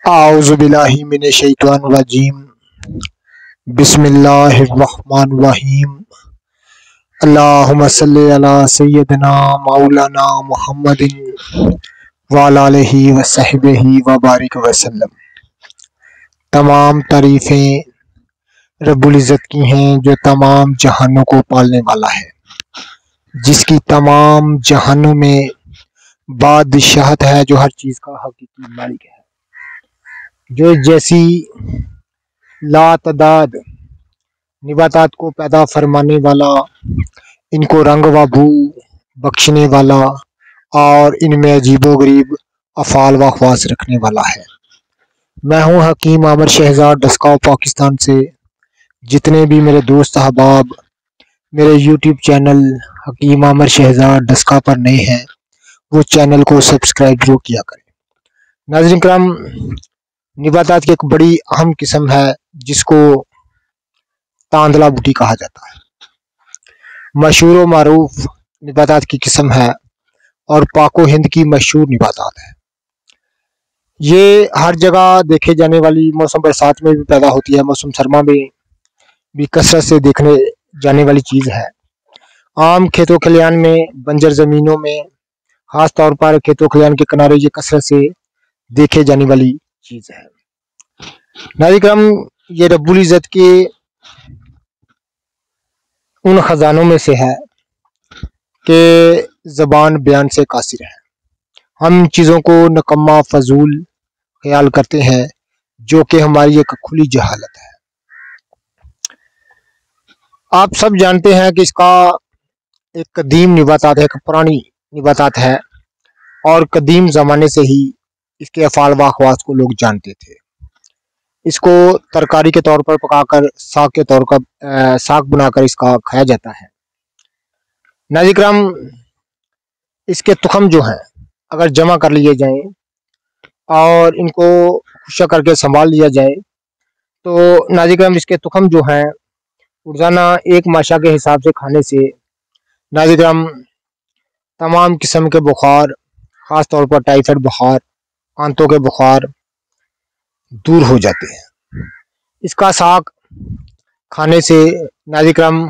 اعوذ باللہ من الشیطان الرجیم بسم اللہ الرحمن الرحیم اللہم صلی علی سیدنا مولانا محمد وعلی آلہ وصحبہ وبارک وسلم۔ تمام تعریفیں رب العزت کی ہیں جو تمام جہانوں کو پالنے والا ہے، جس کی تمام جہانوں میں بادشاہت ہے، جو ہر چیز کا حقیقی مالک ہے، جو جیسی لا تعداد نباتات کو پیدا فرمانے والا، ان کو رنگ و بو بخشنے والا اور ان میں عجیب و غریب افعال و خواص رکھنے والا ہے۔ میں ہوں حکیم عامر شہزاد ڈسکا پاکستان سے۔ جتنے بھی میرے دوست احباب میرے یوٹیوب چینل حکیم عامر شہزاد ڈسکا پر نئے ہیں، وہ چینل کو سبسکرائب ضرور کیا کریں۔ ناظرین کرام، نباتات کی ایک بڑی اہم قسم ہے جس کو تاندلا بوٹی کہا جاتا ہے، مشہور و معروف نباتات کی قسم ہے اور پاک و ہند کی مشہور نباتات ہے۔ یہ ہر جگہ دیکھے جانے والی، موسم برسات میں بھی پیدا ہوتی ہے، موسم سرما میں بھی کثرت سے دیکھنے جانے والی چیز ہے۔ عام کھیتوں کھلیان میں، بنجر زمینوں میں، خاص طور پر کھیتوں کھلیان کے کنارے یہ کثرت سے دیکھے جانے والی چیز ہے۔ ناظرین کرام، یہ رب العزت کے ان خزانوں میں سے ہے کہ زبان بیان سے قاصر ہے۔ ہم چیزوں کو نکما فضول خیال کرتے ہیں جو کہ ہماری ایک کھلی جہالت ہے۔ آپ سب جانتے ہیں کہ اس کا ایک قدیم نباتات ہے، ایک پرانی نباتات ہے، اور قدیم زمانے سے ہی اس کے افعال و خواص کو لوگ جانتے تھے۔ اس کو ترکاری کے طور پر پکا کر ساگ بنا کر اس کا کھایا جاتا ہے۔ ناظرین کرام، اس کے تخم جو ہیں اگر جمع کر لیے جائیں اور ان کو خشک کر کے سنبھال لیا جائے تو ناظرین کرام اس کے تخم جو ہیں روزانہ ایک ماشا کے حساب سے کھانے سے ناظرین کرام تمام قسم کے بخار، خاص طور پر ٹائیفائڈ بخار، آنتوں کے بخار دور ہو جاتے ہیں۔ اس کا ساگ کھانے سے ناظرین کرام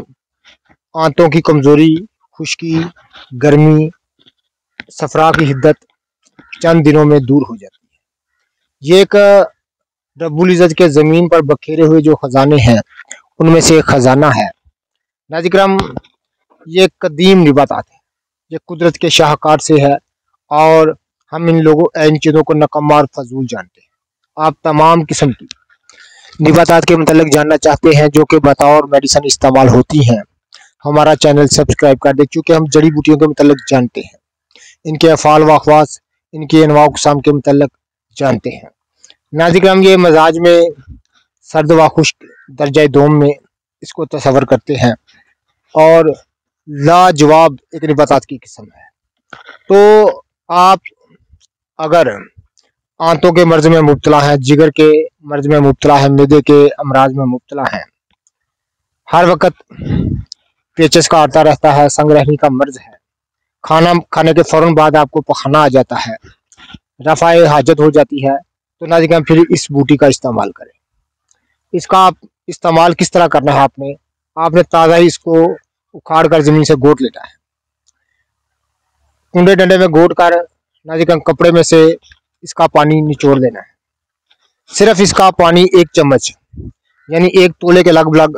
آنتوں کی کمزوری، خشکی، گرمی، صفرا کی حدت چند دنوں میں دور ہو جاتی ہے۔ یہ ایک رب العزت کے زمین پر بکھیرے ہوئے جو خزانے ہیں ان میں سے ایک خزانہ ہے۔ ناظرین کرام، یہ قدیم نباتات ہے، یہ قدرت کے شاہکار سے ہے اور ہم ان چیزوں کو نکما اور فضول جانتے ہیں۔ آپ تمام قسم کی نباتات کے متعلق جاننا چاہتے ہیں جو کہ بطور میڈیسن استعمال ہوتی ہیں، ہمارا چینل سبسکرائب کر دیں، کیونکہ ہم جڑی بوٹیوں کے متعلق جانتے ہیں، ان کے افعال و خواص، ان کے انواع و اقسام کے متعلق جانتے ہیں۔ ناظرین کرام، یہ مزاج میں سرد و خشک درجہ دوم میں اس کو تصور کرتے ہیں اور لاجواب ایک نباتات کی قسم ہے۔ تو آپ اگر آنتوں کے مرض میں مبتلا ہیں، جگر کے مرض میں مبتلا ہیں، معدے کے امراض میں مبتلا ہیں، ہر وقت پیچس کا آتا رہتا ہے، سنگ رہنی کا مرض ہے، کھانا کھانے کے فوراً بعد آپ کو پخانہ آ جاتا ہے، رفع حاجت ہو جاتی ہے، تو ناظرین پھر اس بوٹی کا استعمال کریں۔ اس کا استعمال کس طرح کرنا ہے؟ آپ نے تازہ ہی اس کو اکھاڑ کر زمین سے گوٹ لینا ہے، کنڈے ڈنڈے میں گوٹ کر ناظرین کپڑے میں سے اس کا پانی نچوڑ دینا ہے۔ صرف اس کا پانی ایک چمچ، یعنی ایک تولے کے لگ بھگ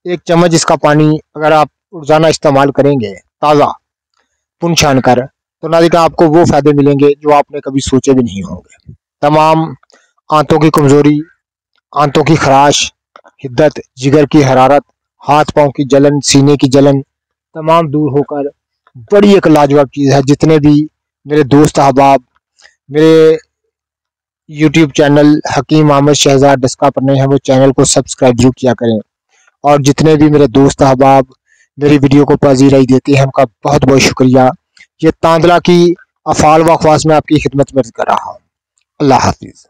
ایک چمچ اس کا پانی اگر آپ روزانہ استعمال کریں گے تازہ پن چھان کر، تو ناظرین آپ کو وہ فائدے ملیں گے جو آپ نے کبھی سوچے بھی نہیں ہوں گے۔ تمام آنتوں کی کمزوری، آنتوں کی خراش، حدت، جگر کی حرارت، ہاتھ پاؤں کی جلن، سینے کی جلن تمام دور ہو کر بڑی ایک لاجواب چیز ہے۔ جتنے بھی میرے دوست احباب میرے یوٹیوب چینل حکیم عامر شہزاد ڈسکا پر نئے ہیں، وہ چینل کو سبسکرائب ضرور کیا کریں، اور جتنے بھی میرے دوست احباب میری ویڈیو کو پذیرائی دیتے ہیں ان کا بہت بہت شکریہ۔ یہ تاندلا کی افعال و خواص میں آپ کی خدمت میں کر رہا ہوں۔ اللہ حافظ۔